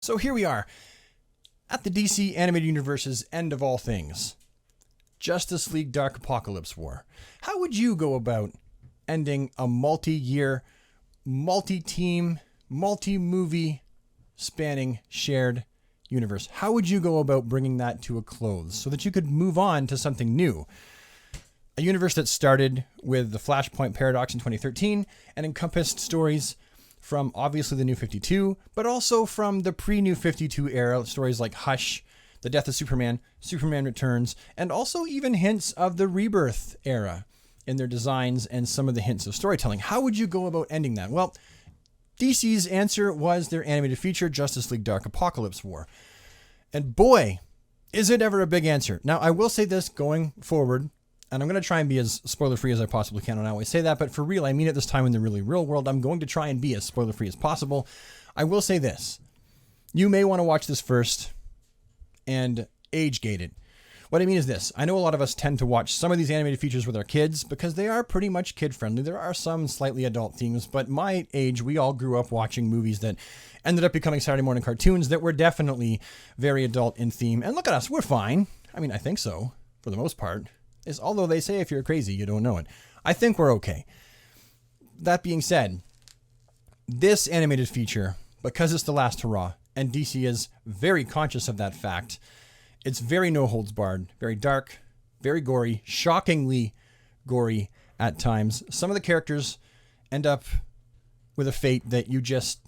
So here we are at the DC Animated Universe's end of all things. Justice League Dark Apocalypse War. How would you go about ending a multi-year, multi-team, multi-movie spanning shared universe? How would you go about bringing that to a close so that you could move on to something new? A universe that started with the Flashpoint Paradox in 2013 and encompassed stories from obviously the New 52, but also from the pre-New 52 era, stories like Hush, The Death of Superman, Superman Returns, and also even hints of the Rebirth era in their designs and some of the hints of storytelling. How would you go about ending that? Well, DC's answer was their animated feature, Justice League Dark Apocalypse War. And boy, is it ever a big answer. Now, I will say this going forward, and I'm going to try and be as spoiler-free as I possibly can, and I always say that, but for real, I mean it this time in the really real world, I'm going to try and be as spoiler-free as possible. I will say this. You may want to watch this first and age-gate it. What I mean is this. I know a lot of us tend to watch some of these animated features with our kids because they are pretty much kid-friendly. There are some slightly adult themes, but my age, we all grew up watching movies that ended up becoming Saturday morning cartoons that were definitely very adult in theme. And look at us, we're fine. I mean, I think so, for the most part. Although they say if you're crazy, you don't know it. I think we're okay. That being said, this animated feature, because it's the last hurrah, and DC is very conscious of that fact, it's very no holds barred, very dark, very gory, shockingly gory at times. Some of the characters end up with a fate that you just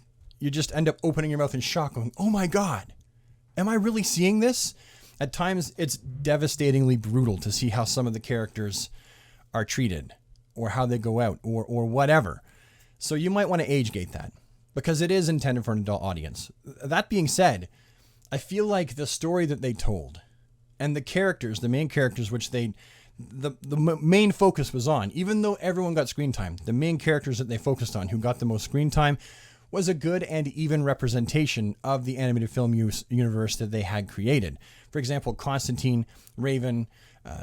end up opening your mouth in shock going, oh my God, am I really seeing this? At times, it's devastatingly brutal to see how some of the characters are treated or how they go out or whatever. So you might want to age-gate that because it is intended for an adult audience. That being said, I feel like the story that they told and the characters, the main characters, which the main focus was on, even though everyone got screen time, the main characters that they focused on who got the most screen time was a good and even representation of the animated film universe that they had created. For example, Constantine, Raven,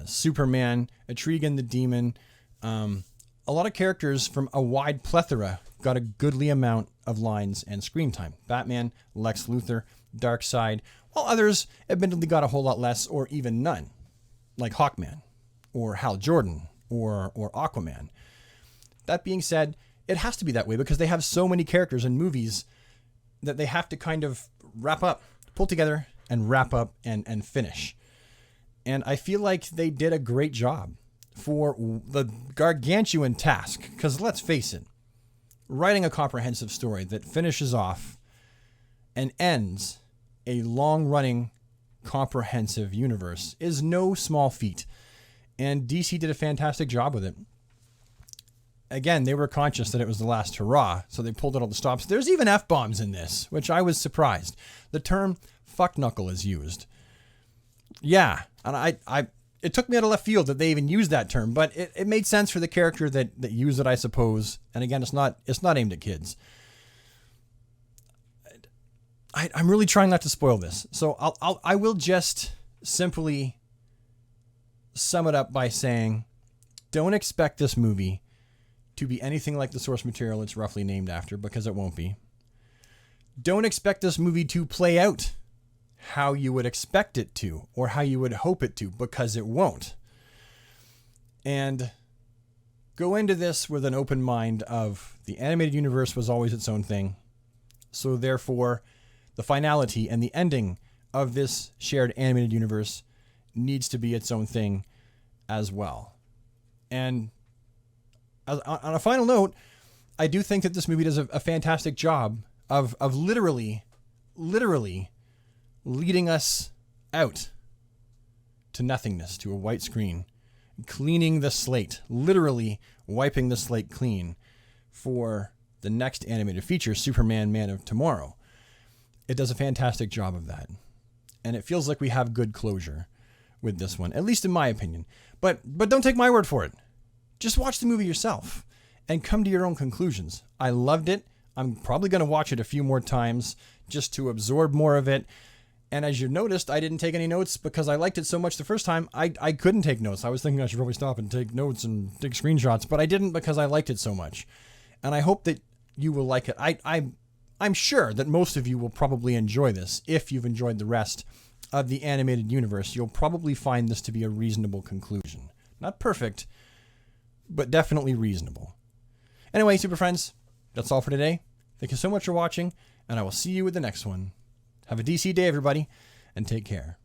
Superman, Etrigan the Demon, a lot of characters from a wide plethora got a goodly amount of lines and screen time. Batman, Lex Luthor, Darkseid, while others admittedly got a whole lot less or even none, like Hawkman, or Hal Jordan, or Aquaman. That being said, it has to be that way because they have so many characters in movies that they have to kind of wrap up, pull together, and wrap up and finish. And I feel like they did a great job for the gargantuan task, because let's face it, writing a comprehensive story that finishes off and ends a long-running comprehensive universe is no small feat. And DC did a fantastic job with it. Again, they were conscious that it was the last hurrah, so they pulled out all the stops. There's even F-bombs in this, which I was surprised. The term fuck knuckle is used. Yeah, and it took me out of left field that they even used that term, but it made sense for the character that used it, I suppose. And again, it's not aimed at kids. I'm really trying not to spoil this, so I will just simply sum it up by saying, don't expect this movie to be anything like the source material it's roughly named after, because it won't be. Don't expect this movie to play out how you would expect it to, or how you would hope it to, because it won't. And go into this with an open mind of the animated universe was always its own thing. So therefore, the finality and the ending of this shared animated universe needs to be its own thing as well. And on a final note, I do think that this movie does a fantastic job of literally leading us out to nothingness, to a white screen, cleaning the slate, literally wiping the slate clean for the next animated feature, Superman, Man of Tomorrow. It does a fantastic job of that. And it feels like we have good closure with this one, at least in my opinion. But don't take my word for it. Just watch the movie yourself and come to your own conclusions. I loved it. I'm probably going to watch it a few more times just to absorb more of it. And as you noticed, I didn't take any notes because I liked it so much the first time. I couldn't take notes. I was thinking I should probably stop and take notes and take screenshots, but I didn't because I liked it so much. And I hope that you will like it. I'm sure that most of you will probably enjoy this. If you've enjoyed the rest of the animated universe, you'll probably find this to be a reasonable conclusion. Not perfect, but definitely reasonable. Anyway, Super Friends, that's all for today. Thank you so much for watching, and I will see you with the next one. Have a DC day, everybody, and take care.